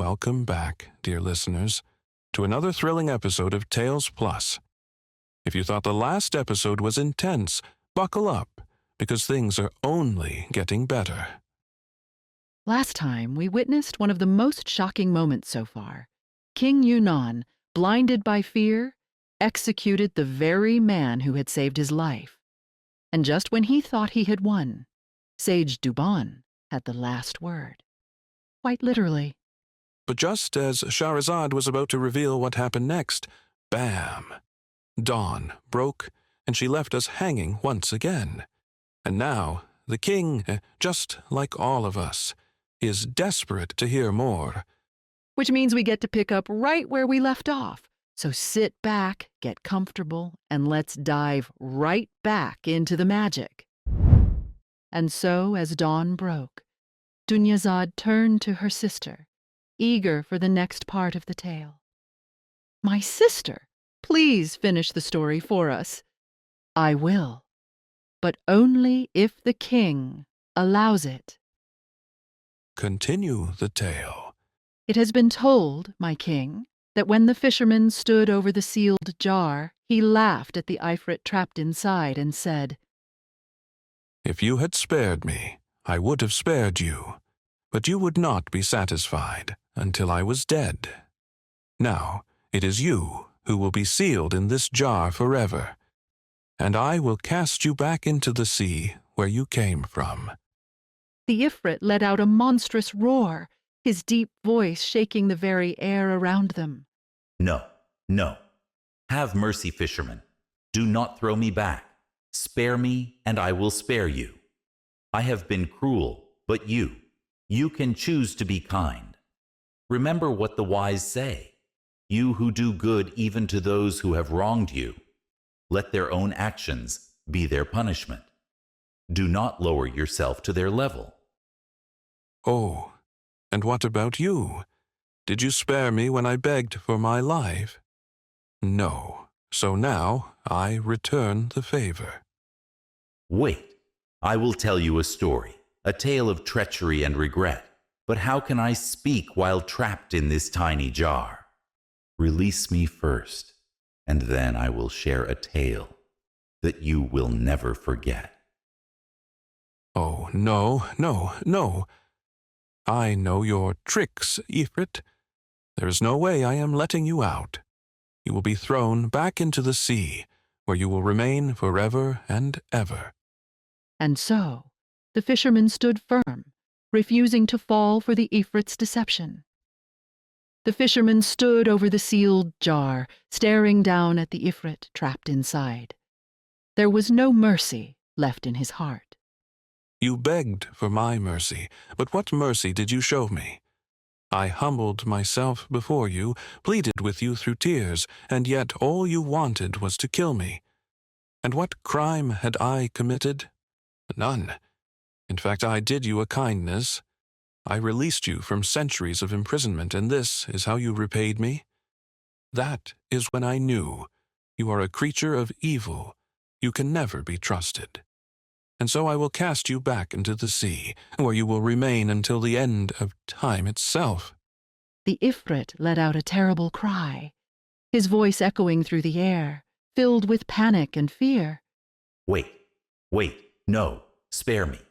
Welcome back, dear listeners, to another thrilling episode of Tales Plus. If you thought the last episode was intense, buckle up, because things are only getting better. Last time, we witnessed one of the most shocking moments so far. King Yunnan, blinded by fear, executed the very man who had saved his life. And just when he thought he had won, Sage Duban had the last word. Quite literally. But just as Shahrazad was about to reveal what happened next, bam! Dawn broke, and she left us hanging once again. And now, the king, just like all of us, is desperate to hear more. Which means we get to pick up right where we left off. So sit back, get comfortable, and let's dive right back into the magic. And so, as dawn broke, Dunyazad turned to her sister, eager for the next part of the tale. "My sister, please finish the story for us." "I will, but only if the king allows it." Continue the tale. "It has been told, my king, that when the fisherman stood over the sealed jar, he laughed at the Ifrit trapped inside and said, 'If you had spared me, I would have spared you, but you would not be satisfied until I was dead. Now it is you who will be sealed in this jar forever, and I will cast you back into the sea where you came from.'" The Ifrit let out a monstrous roar, his deep voice shaking the very air around them. "No, no. Have mercy, fisherman. Do not throw me back. Spare me, and I will spare you. I have been cruel, but you can choose to be kind. Remember what the wise say. You who do good even to those who have wronged you, let their own actions be their punishment. Do not lower yourself to their level." "Oh, and what about you? Did you spare me when I begged for my life?" "No, so now I return the favor." "Wait, I will tell you a story, a tale of treachery and regret. But how can I speak while trapped in this tiny jar? Release me first, and then I will share a tale that you will never forget." "Oh, no, no, no. I know your tricks, Ifrit. There is no way I am letting you out. You will be thrown back into the sea, where you will remain forever and ever." And so, the fisherman stood firm, refusing to fall for the Ifrit's deception. The fisherman stood over the sealed jar, staring down at the Ifrit trapped inside. There was no mercy left in his heart. "You begged for my mercy, but what mercy did you show me? I humbled myself before you, pleaded with you through tears, and yet all you wanted was to kill me. And what crime had I committed? None. In fact, I did you a kindness. I released you from centuries of imprisonment, and this is how you repaid me? That is when I knew you are a creature of evil. You can never be trusted. And so I will cast you back into the sea, where you will remain until the end of time itself." The Ifrit let out a terrible cry, his voice echoing through the air, filled with panic and fear. Wait, no, spare me.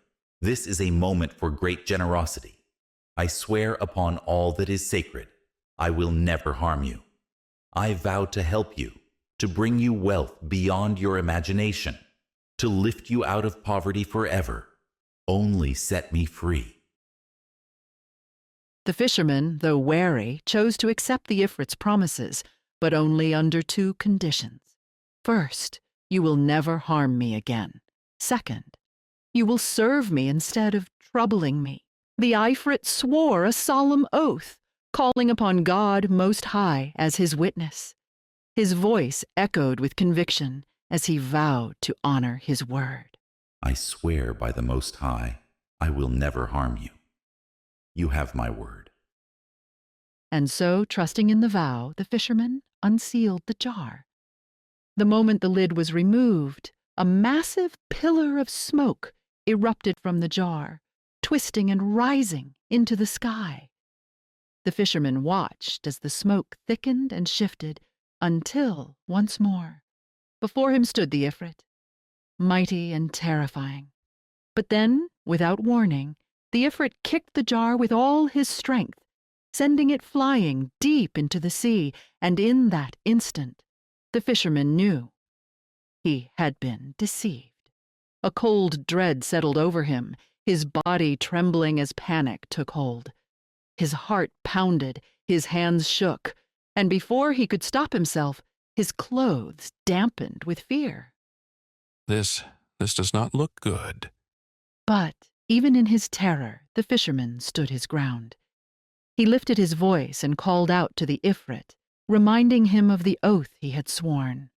This is a moment for great generosity. I swear upon all that is sacred, I will never harm you. I vow to help you, to bring you wealth beyond your imagination, to lift you out of poverty forever. Only set me free." The fisherman, though wary, chose to accept the Ifrit's promises, but only under two conditions. First, you will never harm me again. Second, you will serve me instead of troubling me. The Ifrit swore a solemn oath, calling upon God Most High as his witness. His voice echoed with conviction as he vowed to honor his word. "I swear by the Most High, I will never harm you. You have my word." And so, trusting in the vow, the fisherman unsealed the jar. The moment the lid was removed, a massive pillar of smoke erupted from the jar, twisting and rising into the sky. The fisherman watched as the smoke thickened and shifted until, once more, before him stood the Ifrit, mighty and terrifying. But then, without warning, the Ifrit kicked the jar with all his strength, sending it flying deep into the sea, and in that instant, the fisherman knew he had been deceived. A cold dread settled over him, his body trembling as panic took hold. His heart pounded, his hands shook, and before he could stop himself, his clothes dampened with fear. This does not look good. But even in his terror, the fisherman stood his ground. He lifted his voice and called out to the Ifrit, reminding him of the oath he had sworn.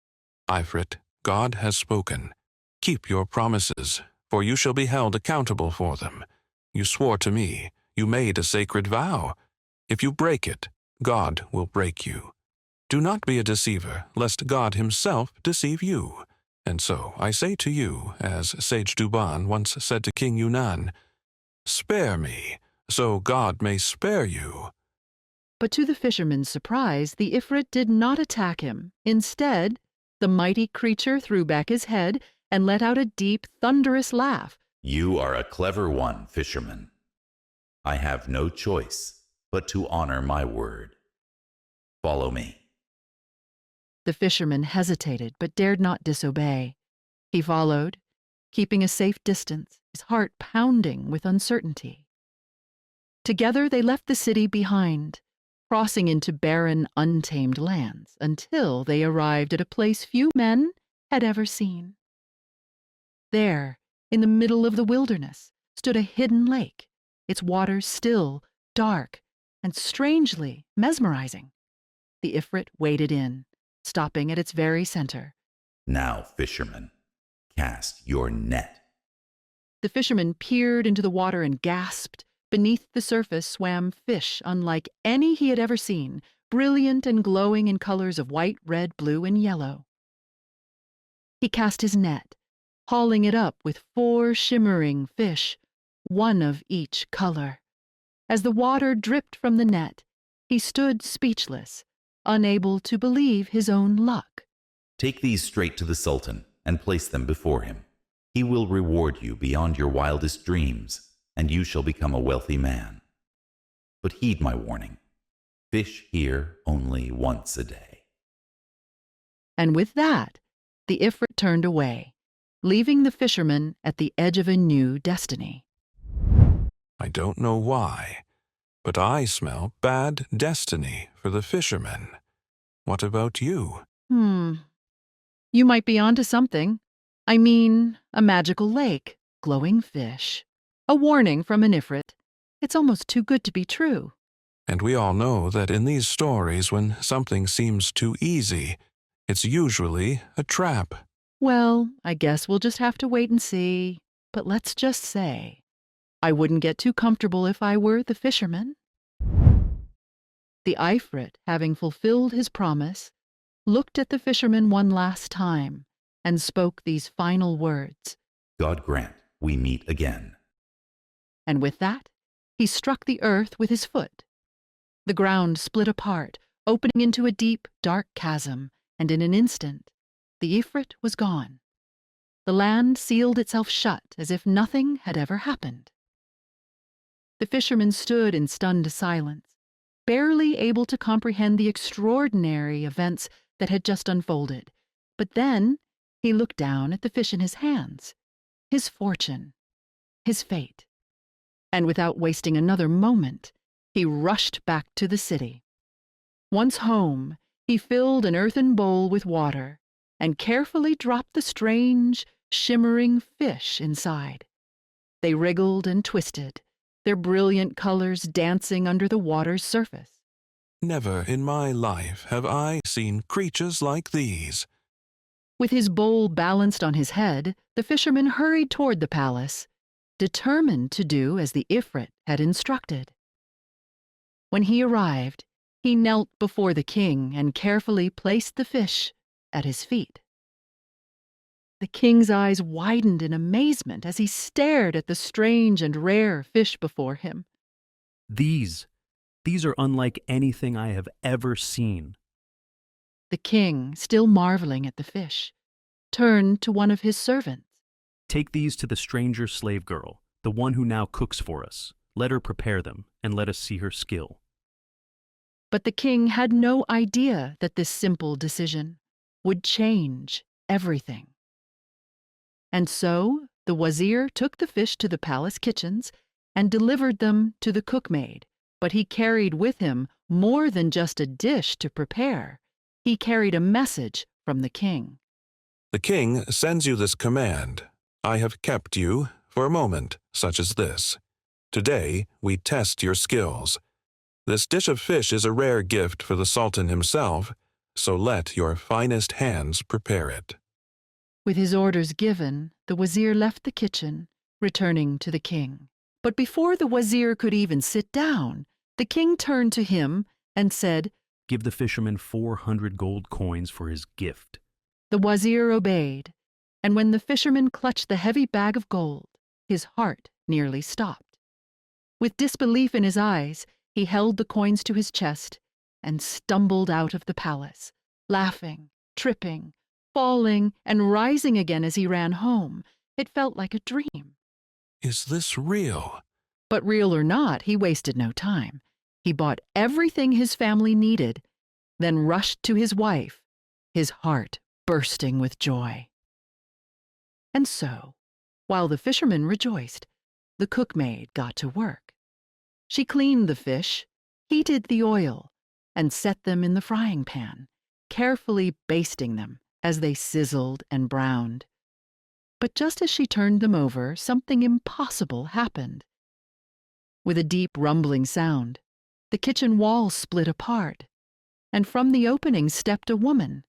Ifrit, God has spoken. Keep your promises, for you shall be held accountable for them. You swore to me. You made a sacred vow. If you break it, God will break you. Do not be a deceiver, lest God himself deceive you. And so I say to you, as Sage Duban once said to King Yunnan, spare me, so God may spare you. But to the fisherman's surprise, the Ifrit did not attack him. Instead, the mighty creature threw back his head and let out a deep, thunderous laugh. You are a clever one, fisherman. I have no choice but to honor my word. Follow me. The fisherman hesitated but dared not disobey. He followed, keeping a safe distance, his heart pounding with uncertainty. Together they left the city behind, crossing into barren, untamed lands until they arrived at a place few men had ever seen. There, in the middle of the wilderness, stood a hidden lake, its waters still, dark, and strangely mesmerizing. The Ifrit waded in, stopping at its very center. Now, fisherman, cast your net. The fisherman peered into the water and gasped. Beneath the surface swam fish unlike any he had ever seen, brilliant and glowing in colors of white, red, blue, and yellow. He cast his net, hauling it up with 4 shimmering fish, one of each color. As the water dripped from the net, he stood speechless, unable to believe his own luck. Take these straight to the Sultan and place them before him. He will reward you beyond your wildest dreams, and you shall become a wealthy man. But heed my warning. Fish here only once a day. And with that, the Ifrit turned away, leaving the fisherman at the edge of a new destiny. I don't know why, but I smell bad destiny for the fisherman. What about you? You might be onto something. I mean, a magical lake, glowing fish, a warning from an Ifrit. It's almost too good to be true. And we all know that in these stories, when something seems too easy, it's usually a trap. Well, I guess we'll just have to wait and see. But let's just say, I wouldn't get too comfortable if I were the fisherman. The Ifrit, having fulfilled his promise, looked at the fisherman one last time and spoke these final words. God grant we meet again. And with that, he struck the earth with his foot. The ground split apart, opening into a deep, dark chasm, and in an instant, the Ifrit was gone. The land sealed itself shut as if nothing had ever happened. The fisherman stood in stunned silence, barely able to comprehend the extraordinary events that had just unfolded. But then he looked down at the fish in his hands, his fortune, his fate. And without wasting another moment, he rushed back to the city. Once home, he filled an earthen bowl with water and carefully dropped the strange, shimmering fish inside. They wriggled and twisted, their brilliant colors dancing under the water's surface. Never in my life have I seen creatures like these. With his bowl balanced on his head, the fisherman hurried toward the palace, determined to do as the Ifrit had instructed. When he arrived, he knelt before the king and carefully placed the fish at his feet. The king's eyes widened in amazement as he stared at the strange and rare fish before him. These These are unlike anything I have ever seen. The king, still marveling at the fish, turned to one of his servants. Take these to the stranger slave girl, the one who now cooks for us. Let her prepare them, and let us see her skill. But the king had no idea that this simple decision would change everything. And so the wazir took the fish to the palace kitchens and delivered them to the cookmaid. But he carried with him more than just a dish to prepare. He carried a message from the king. The king sends you this command. I have kept you for a moment such as this. Today we test your skills. This dish of fish is a rare gift for the Sultan himself, so let your finest hands prepare it. With his orders given, the wazir left the kitchen, returning to the king. But before the wazir could even sit down, the king turned to him and said, Give the fisherman 400 gold coins for his gift. The wazir obeyed, and when the fisherman clutched the heavy bag of gold, his heart nearly stopped. With disbelief in his eyes, he held the coins to his chest and stumbled out of the palace, laughing, tripping, falling, and rising again as he ran home. It felt like a dream. Is this real? But real or not, he wasted no time. He bought everything his family needed, then rushed to his wife, his heart bursting with joy. And so, while the fisherman rejoiced, the cookmaid got to work. She cleaned the fish, heated the oil, and set them in the frying pan, carefully basting them as they sizzled and browned. But just as she turned them over, something impossible happened. With a deep rumbling sound, the kitchen walls split apart, and from the opening stepped a woman,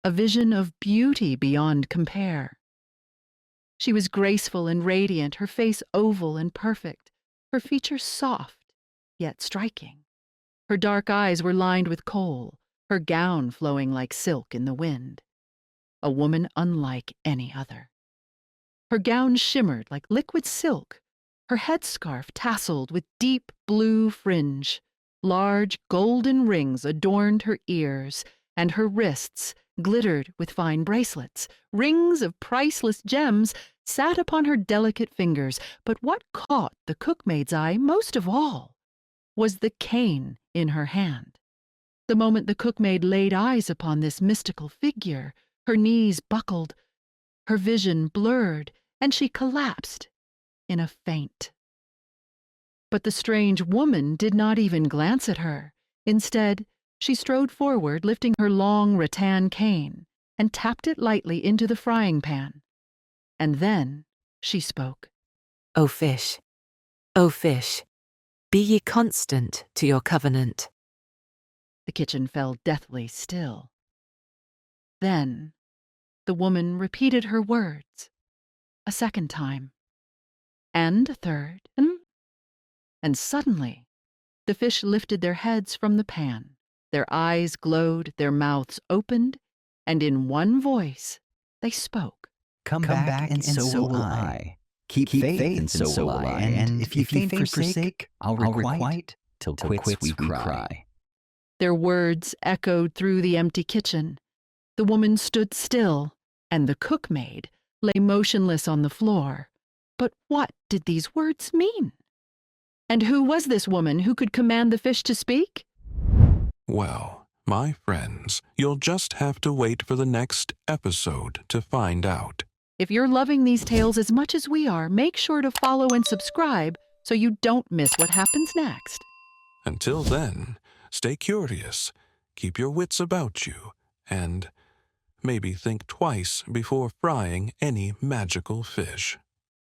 a vision of beauty beyond compare. She was graceful and radiant, her face oval and perfect, her features soft, yet striking. Her dark eyes were lined with kohl, her gown flowing like silk in the wind. A woman unlike any other. Her gown shimmered like liquid silk, her headscarf tasseled with deep blue fringe. Large golden rings adorned her ears, and her wrists glittered with fine bracelets. Rings of priceless gems sat upon her delicate fingers, but what caught the cookmaid's eye most of all was the cane in her hand. The moment the cookmaid laid eyes upon this mystical figure, her knees buckled, her vision blurred, and she collapsed in a faint. But the strange woman did not even glance at her. Instead, she strode forward, lifting her long rattan cane, and tapped it lightly into the frying pan. And then she spoke. O fish, be ye constant to your covenant. The kitchen fell deathly still. Then the woman repeated her words, a second time, and a third, and suddenly the fish lifted their heads from the pan. Their eyes glowed, their mouths opened, and in one voice they spoke. Come back and so will I. Keep faith and so will I. And if you faint forsake, I'll requite till quits we cry. Their words echoed through the empty kitchen. The woman stood still, and the cookmaid lay motionless on the floor. But what did these words mean? And who was this woman who could command the fish to speak? Well, my friends, you'll just have to wait for the next episode to find out. If you're loving these tales as much as we are, make sure to follow and subscribe so you don't miss what happens next. Until then, stay curious, keep your wits about you, and maybe think twice before frying any magical fish.